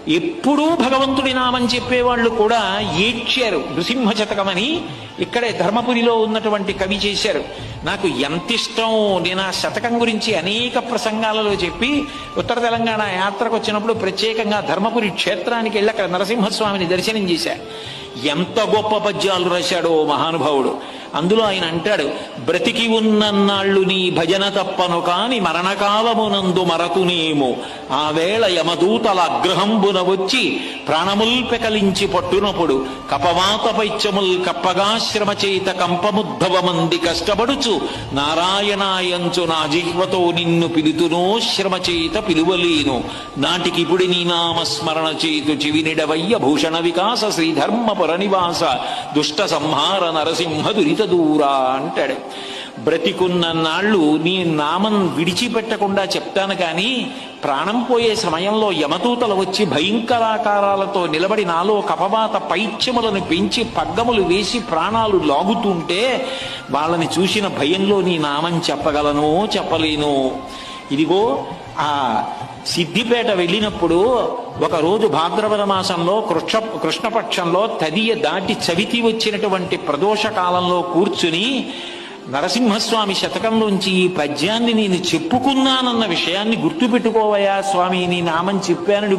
ఎప్పుడూ భగవంతుడి నామం చెప్పేవాళ్ళు కూడా ఏడ్చారు. నృసింహ శతకమని ఇక్కడే ధర్మపురిలో ఉన్నటువంటి కవి చేశారు. నాకు ఎంత ఇష్టం, నేను ఆ శతకం గురించి అనేక ప్రసంగాలలో చెప్పి ఉత్తర తెలంగాణ యాత్రకు వచ్చినప్పుడు ప్రత్యేకంగా ధర్మపురి క్షేత్రానికి వెళ్ళి అక్కడ నరసింహస్వామిని దర్శనం చేశారు. ఎంత గొప్ప పద్యాలు రాశాడో మహానుభావుడు. అందులో ఆయన అంటాడు, బ్రతికి ఉన్నన్నాళ్ళు నీ భజన తప్పను కాని మరణకాలమునందు మరతునేమో, ఆ వేళ యమదూతల అగ్రహంబున వచ్చి ప్రాణముల్ పెకలించి పట్టునప్పుడు, కపవాత పైత్యముల్ కప్పగా శ్రమ చేత కంపముద్భవమంది కష్టపడుచు, నారాయణాయంచు నా జిహ్వతో నిన్ను పిలుతునో శ్రమ చేత పిలువలేను, నాటికిపుడి నీ నామస్మరణ చేతు చివినిడవయ్య భూషణ వికాస శ్రీధర్మపుర నివాస దుష్ట సంహార నరసింహ దురిత దూరా అంటాడు. బ్రతికున్న నాళ్ళు నీ నామం విడిచిపెట్టకుండా చెప్తాను కానీ ప్రాణం పోయే సమయంలో యమదూతలు వచ్చి భయంకరాకారాలతో నిలబడి నాలో కపవాత పైత్యములను పెంచి పగ్గములు వేసి ప్రాణాలు లాగుతుంటే వాళ్ళని చూసిన భయంలో నీ నామం చెప్పగలను చెప్పలేను. ఇదిగో ఆ సిద్దిపేట వెళ్ళినప్పుడు ఒకరోజు భాద్రపద మాసంలో కృష్ణపక్షంలో తదియ దాటి చవితి వచ్చినటువంటి ప్రదోష కాలంలో కూర్చుని నరసింహస్వామి శతకంలోంచి ఈ పద్యాన్ని నేను చెప్పుకున్నానన్న విషయాన్ని గుర్తుపెట్టుకోవయా స్వామి, నీ నామం చెప్పానని